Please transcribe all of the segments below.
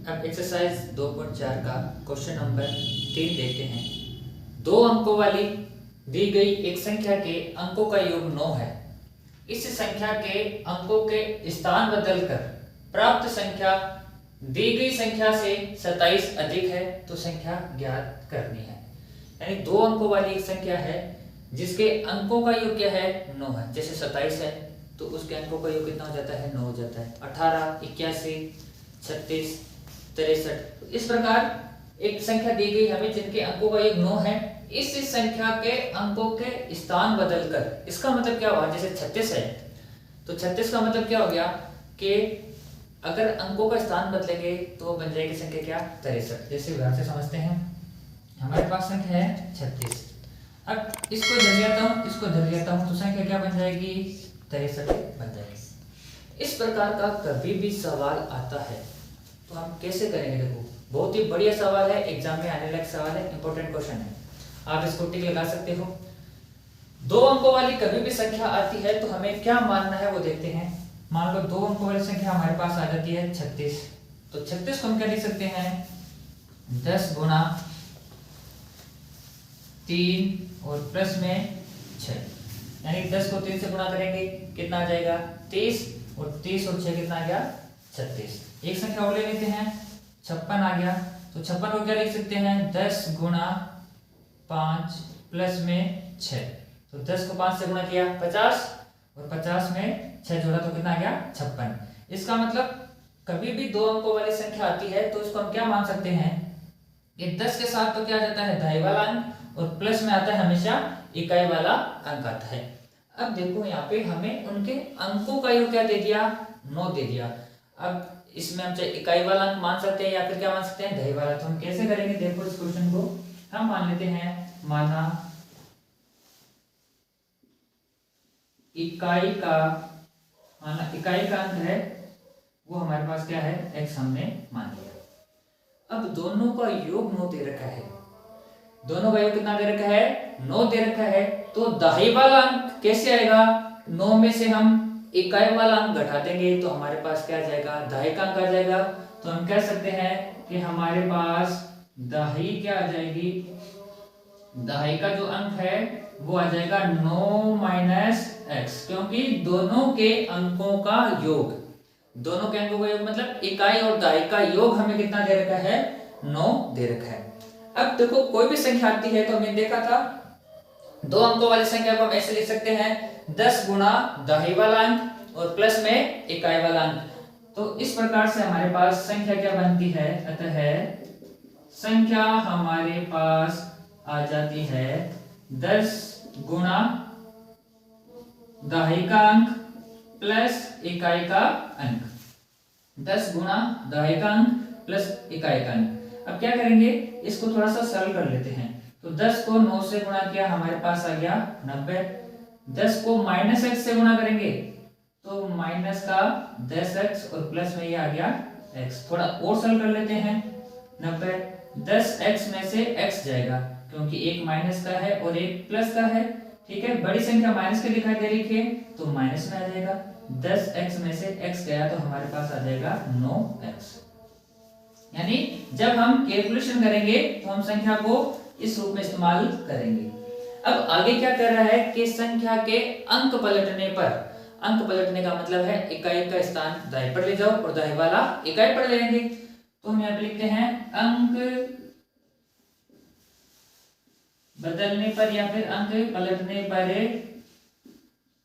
अब एक्सरसाइज 2.4 का question number 3 देखते हैं। 2 अंकों वाली दी गई एक संख्या के अंकों का योग 9 है। इस संख्या के अंकों के स्थान बदलकर प्राप्त संख्या दी गई संख्या से 27 अधिक है तो संख्या ज्ञात करनी है। यानी 2 अंकों वाली एक संख्या है जिसके अंकों का योग क्या है 9 है। जैसे 27 है तो उसके अंकों का योग कितना हो जाता है 9 हो जाता है। 18, 81, 36, 63 इस प्रकार एक संख्या दी गई हमें जिनके अंकों का योग 9 है। इस संख्या के अंकों के स्थान बदलकर, इसका मतलब क्या हुआ, जैसे 36 है तो 36 का मतलब क्या हो गया कि अगर अंकों का स्थान बदलेंगे तो बन जाएगी संख्या क्या 63। जैसे उदाहरण से समझते हैं, हमारे पास संख्या है 36। अब इसको धर लेता हूं, इसको धर लेता हूं तो संख्या क्या बन जाएगी 63 बन जाएगी। इस प्रकार का कभी भी सवाल आता है तो हम कैसे करेंगे। देखो बहुत ही बढ़िया सवाल है, एग्जाम में आने लायक सवाल है, इंपॉर्टेंट क्वेश्चन है, आप इसको टिक लगा सकते हो। 2 अंकों वाली कभी भी संख्या आती है तो हमें क्या मानना है वो देखते हैं। मान लो 2 अंकों वाली संख्या हमारे पास आ जाती है 36, तो 36 को हम क्या लिख सकते हैं 10 गुना 3 और प्लस में 6, यानी 10 को 3 से गुणा करेंगे कितना आ जाएगा 30 और 30 और 6 कितना आ गया 36। एक संख्या और ले लेते हैं 56 आ गया, तो 56 को क्या लिख सकते हैं 10 गुणा 5 प्लस में 6, तो 10 को 5 से गुणा किया 50 और 50 में 6 जोड़ा तो कितना आ गया 56। इसका मतलब कभी भी 2 अंकों वाली संख्या आती है तो इसको हम क्या मान सकते हैं, ये 10 के साथ तो क्या आ जाता है दहाई वाला अंक और प्लस में आता है हमेशा इकाई वाला अंक आता है। अब देखो यहाँ पे हमें उनके अंकों का योग क्या दे दिया 9 दे दिया। अब इसमें हम चाहे इकाई वाला अंक मान सकते हैं या फिर क्या मान सकते हैं दहाई वाला। तो हम कैसे करेंगे, देखो इस क्वेश्चन को हम मान लेते हैं, माना इकाई का अंक है वो हमारे पास क्या है x हमने मान लिया। अब दोनों का योग 9 दे रखा है, दोनों का योग कितना दे रखा है 9 दे रखा है, तो दहाई वाला अंक कैसे आएगा, 9 में से हम इकाई वाला अंक घटा देंगे तो हमारे पास क्या आ जाएगा दहाई का अंक आ जाएगा। तो हम कह सकते हैं कि हमारे पास दहाई क्या आ जाएगी, दहाई का जो अंक है वो आ जाएगा 9 माइनस एक्स, क्योंकि दोनों के अंकों का योग, दोनों के अंकों का योग मतलब इकाई और दहाई का योग हमें कितना दे रखा है 9 दे रखा है। अब देखो कोई भी संख्या आती है तो हमने देखा था 2 अंकों वाली संख्या को हम ऐसे लिख सकते हैं 10 गुना दहाई वाला अंक और प्लस में इकाई वाला अंक। तो इस प्रकार से हमारे पास संख्या क्या बनती है, अतः संख्या हमारे पास आ जाती है 10 गुना दहाई का अंक प्लस इकाई का अंक, 10 गुना दहाई का अंक प्लस इकाई का अंक। अब क्या करेंगे, इसको थोड़ा सा सरल कर लेते हैं। तो 10 को 9 से गुणा किया हमारे पास आ गया 90, 10 को माइनस एक्स से गुणा करेंगे तो माइनस का 10x और प्लस में ये आ गया x। थोड़ा और सरल कर लेते हैं, 90 10x में से x जाएगा क्योंकि एक माइनस का है और एक प्लस का है, ठीक है। बड़ी संख्या माइनस के दिखाई दे रही है तो माइनस में आ जाएगा, 10x में से x गया तो हमारे पास आ जाएगा 9x। यानी जब हम कैलकुलेशन करेंगे तो हम संख्या को इस रूप में इस्तेमाल करेंगे। अब आगे क्या कर रहा है कि संख्या के अंक पलटने पर, अंक पलटने का मतलब है इकाई का स्थान दाएं पर ले जाओ और दाएं वाला इकाई पर ले जाएंगे। तो हम यहाँ पे लिखते हैं अंक बदलने पर या फिर अंक पलटने पर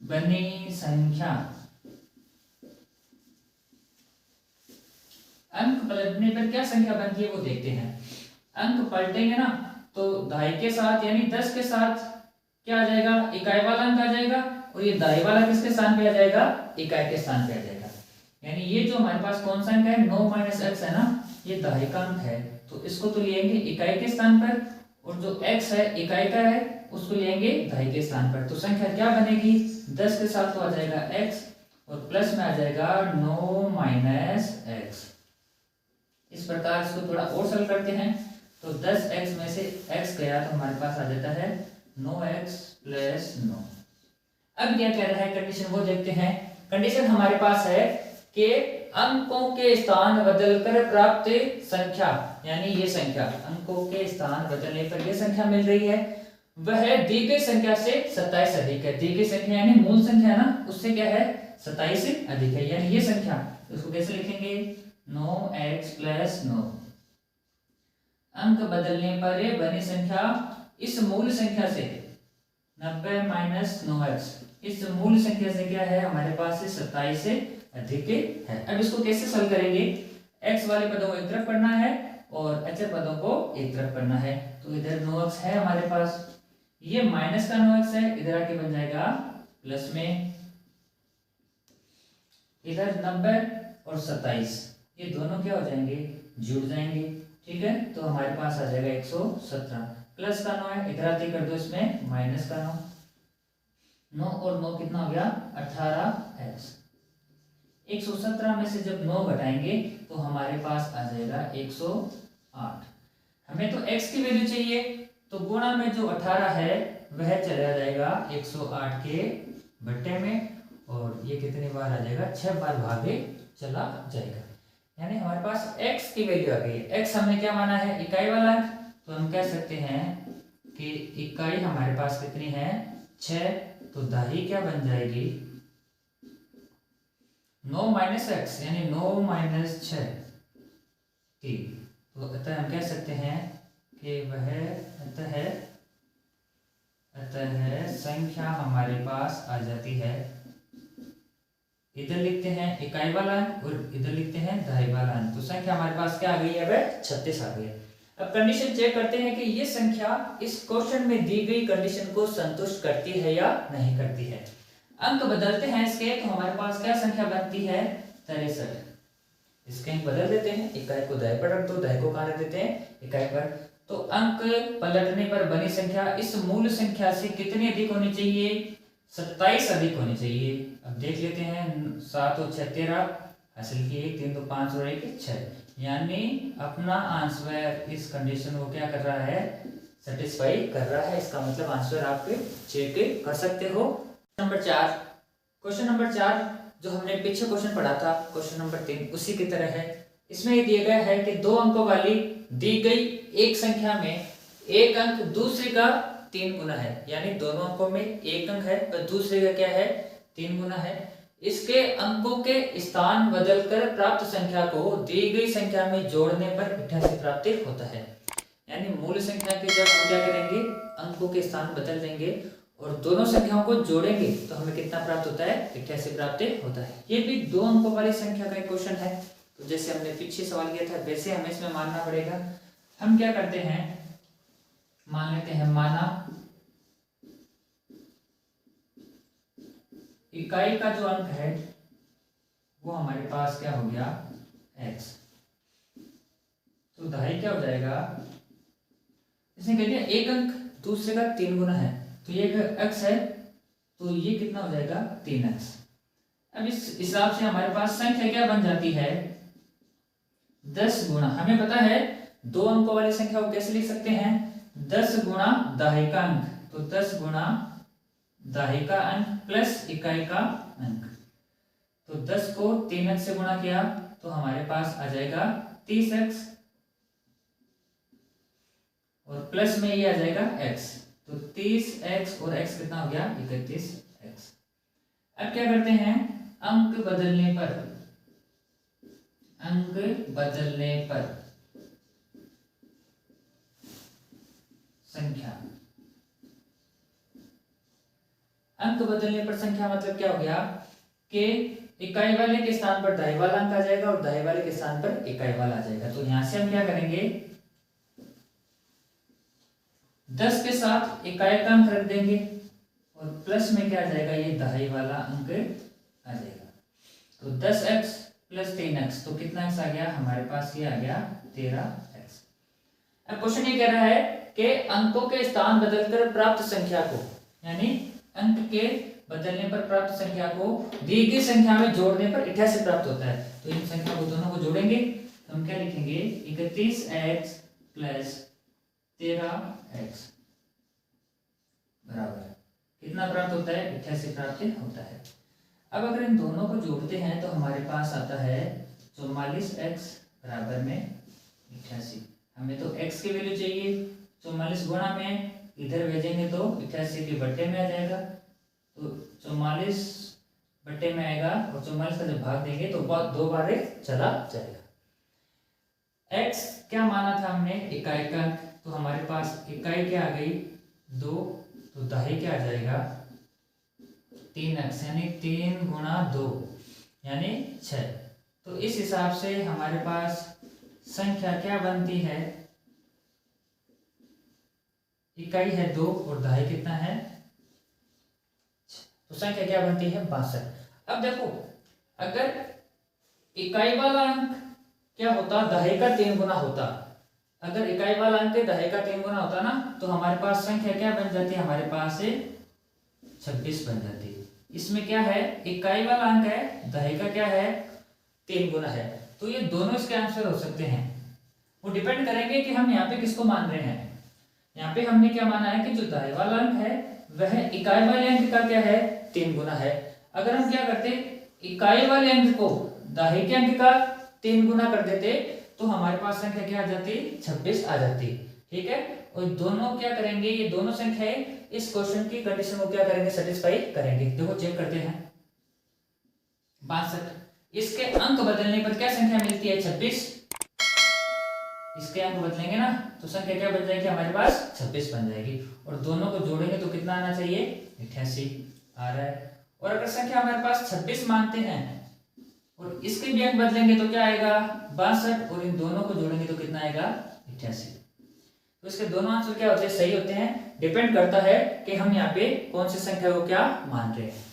बनी संख्या, अंक पलटने पर क्या संख्या बनती है वो देखते हैं। अंक पलटेंगे ना तो दहाई के साथ यानी 10 के साथ क्या आ जाएगा इकाई वाला अंक आ जाएगा और ये दहाई वाला किसके स्थान पे आ जाएगा इकाई के स्थान पे आ जाएगा। यानी ये जो हमारे पास कौन सा अंक है 9 माइनस एक्स है ना, ये दहाई का अंक है तो इसको तो लेंगे इकाई के स्थान पर और जो x है इकाई का है उसको लेंगे दहाई के स्थान पर। तो संख्या क्या बनेगी 10 के साथ तो आ जाएगा x और प्लस में आ जाएगा 9 माइनस एक्स। इस प्रकार इसको थोड़ा और सरल करते हैं तो 10x में से x गया तो हमारे पास आ जाता है 9x प्लस 9। अब क्या कह रहा है कंडीशन वो देखते हैं। कंडीशन हमारे पास है कि अंकों के स्थान बदलकर प्राप्त संख्या, यानी ये संख्या अंकों के स्थान बदलने पर ये संख्या मिल रही है, वह दी गई संख्या से 27 अधिक है। दी गई संख्या यानी मूल संख्या ना, उससे क्या है 27 से अधिक है, यानी ये संख्या। उसको कैसे लिखेंगे? 9x + 9। अंक बदलने पर बनी संख्या इस मूल संख्या से 90 - 9x, इस मूल संख्या से क्या है हमारे पास 27 से अधिक है। अब इसको कैसे सॉल्व करेंगे? x वाले पदों को एक तरफ पढ़ना है और अचर पदों को एक तरफ पढ़ना है। तो इधर 9x है हमारे पास, ये माइनस का 9x है, इधर आके बन जाएगा प्लस में, इधर 90 और 27 ये दोनों क्या हो जाएंगे? जुड़ जाएंगे। ठीक है, तो हमारे पास आ जाएगा 117। प्लस का 9 है, इधर आते कर दो इसमें माइनस का 9, 9 और 9 कितना हो गया? 18x। 117 में से जब 9 घटाएंगे तो हमारे पास आ जाएगा 108। हमें तो x की वैल्यू चाहिए, तो गुणा में जो 18 है वह चला जाएगा 108 के बट्टे में, और ये कितनी बार आ जाएगा? 6 बार भागे चला जाएगा। यानी हमारे पास x की वैल्यू आ गई है। x हमने क्या माना है? इकाई वाला, तो हम कह सकते हैं कि इकाई हमारे पास कितनी है? 6। तो दाही क्या बन जाएगी? 9 - x, यानी 9 - 6 3। तो अतः हम कह सकते हैं कि वह अतः संख्या हमारे पास आ जाती है, इधर लिखते हैं इकाई वाला अंक और इधर लिखते हैं दहाई वाला अंक। तो संख्या हमारे पास क्या आ गई है? वह 36 आ गई है। अब कंडीशन चेक करते हैं कि ये संख्या इस क्वेश्चन में दी गई कंडीशन को संतुष्ट करती है या नहीं करती है। अंक बदलते हैं इसके, तो हमारे पास क्या संख्या बनती है? 63। इसके अंक बदल देते हैं, इकाई को दाएं पर रख दो, दाएं को कहां रख देते हैं? इकाई पर। तो अंक पलटने पर बनी संख्या इस मूल संख्या से कितनी अधिक होनी चाहिए? 27 अधिक होनी चाहिए। अब देख लेते हैं, 7 और 6 13 हासिल किए, 3 तो 5 और 1 6, यानी अपना आंसर इस कंडीशन को क्या कर रहा है? सेटिस्फाई कर रहा है। इसका मतलब आंसर आप चेक कर सकते हो। नंबर 4, क्वेश्चन नंबर 4 जो हमने पीछे क्वेश्चन पढ़ा था, क्वेश्चन नंबर 3 उसी की तरह है। इसमें ये दिया गया है कि 2 अंकों वाली दी गई एक संख्या में एक अंक दूसरे का 3 गुना है, यानी दोनों अंकों में एक अंक है और दूसरे का क्या है? 3 गुना है। इसके अंकों के स्थान बदलकर प्राप्त संख्या को दी गई संख्या में जोड़ने पर 88 प्राप्त होता है। यानी मूल संख्या के जब हम क्या करेंगे? अंकों के स्थान बदल देंगे और दोनों संख्याओं को जोड़ेंगे तो हमें कितना प्राप्त होता है? 88 प्राप्त होता है। ये भी 2 अंकों वाली संख्या का एक क्वेश्चन है। तो जैसे हमने पीछे सवाल किया था वैसे हमें इसमें मानना पड़ेगा। हम क्या करते हैं? मान लेते हैं, माना इकाई का जो अंक है वो हमारे पास क्या हो गया? x। तो दहाई क्या हो जाएगा? इसने कह दिया एक अंक दूसरे का 3 गुना है, तो ये x है, तो ये कितना हो जाएगा? 3x। अब इस हिसाब से हमारे पास संख्या क्या बन जाती है? 10 गुना, हमें पता है 2 अंकों वाली संख्या को कैसे लिख सकते हैं? 10 गुना दहाई का अंक, तो 10 गुना दहाई का अंक प्लस इकाई का अंक। तो 10 को 3x से गुणा किया तो हमारे पास आ जाएगा 30x, और प्लस में ये आ जाएगा x, तो 30x और x कितना हो गया? 31x। अब क्या करते हैं? अंक बदलने पर संख्या, अंक बदलने पर संख्या मतलब क्या हो गया कि इकाई वाले के स्थान पर दहाई वाला अंक आ जाएगा और दहाई वाले के स्थान पर इकाई वाला आ जाएगा। तो यहां से हम क्या करेंगे? 10 के साथ इकाई का अंक रख देंगे और प्लस में क्या आ जाएगा? ये दहाई वाला अंक आ जाएगा। तो 10x प्लस 3x, तो कितना x आ गया हमारे पास? ये आ गया 13x। अब क्वेश्चन ये कह रहा है कि अंकों के स्थान बदलकर प्राप्त संख्या को, यानी अंक के बदलने पर प्राप्त संख्या को दी गई संख्या में जोड़ने पर 88 प्राप्त होता है। तो इन संख्या को दोनों को जोड़ेंगे तो हम क्या लिखेंगे? 31x प्लस 13x बराबर कितना प्राप्त होता है? 88 प्राप्त होता है। अब अगर इन दोनों को जोड़ते हैं तो हमारे पास आता है 44x बराबर में 88। हमें तो x की वैल्यू चाहिए, 44 गुणा में इधर भेजेंगे तो 88 के बट्टे में आ जाएगा, तो 44 बट्टे में आएगा और 44 का जब भाग देंगे तो 2 बार चला जाएगा। x क्या माना था हमने, इकाई का, तो हमारे पास इकाई क्या आ गई 2, तो दाही क्या आ जाएगा 3x, यानी 3 गुणा 2 यानी 6। तो इस हिसाब से हमारे पास संख्या क्या बनती है, इकाई है 2 और दाही कितना है, तो संख्या क्या बनती है 62। अब देखो अगर इकाई वाला अंक क्या होता, दहाई का 3 गुना होता, अगर इकाई वाला अंक दहाई का 3 गुना होता ना, तो हमारे पास संख्या क्या बन जाती है, हमारे पास 26 बन जाती। इसमें क्या है, इकाई वाला अंक है, दहाई का क्या है 3 गुना है, तो ये दोनों इसके आंसर हो सकते हैं। वो डिपेंड करेंगे कि हम यहाँ पे किसको मान रहे हैं। यहाँ पे हमने क्या माना है कि जो दाएं वाला अंक है वह इकाई वाले अंक का क्या है 3 गुना है। अगर हम क्या करते, इकाई वाले अंक को दाएं के अंक का 3 गुना कर देते तो हमारे पास संख्या क्या आ जाती, 26 आ जाती। ठीक है, और दोनों क्या करेंगे, ये दोनों संख्याएं इस क्वेश्चन की कंडीशन को क्या करेंगे, सेटिस्फाई करेंगे। देखो चेक करते हैं 62, इसके अंक बदलने पर क्या संख्या मिलती है 26, इसके अंक बदलेंगे ना तो संख्या क्या बन जाएगी, हमारे पास 26 बन जाएगी। और दोनों को जोड़ेंगे तो कितना आना चाहिए, 88 आ रहा है। और अगर संख्या हमारे पास 26 मानते हैं और इसके भी अंक बदलेंगे तो क्या आएगा 62, और इन दोनों को जोड़ेंगे तो कितना आएगा 88। तो इसके दोनों आंसर क्या होते हैं, सही होते हैं। डिपेंड करता है कि हम यहाँ पे कौन सी संख्या को क्या मान रहे हैं।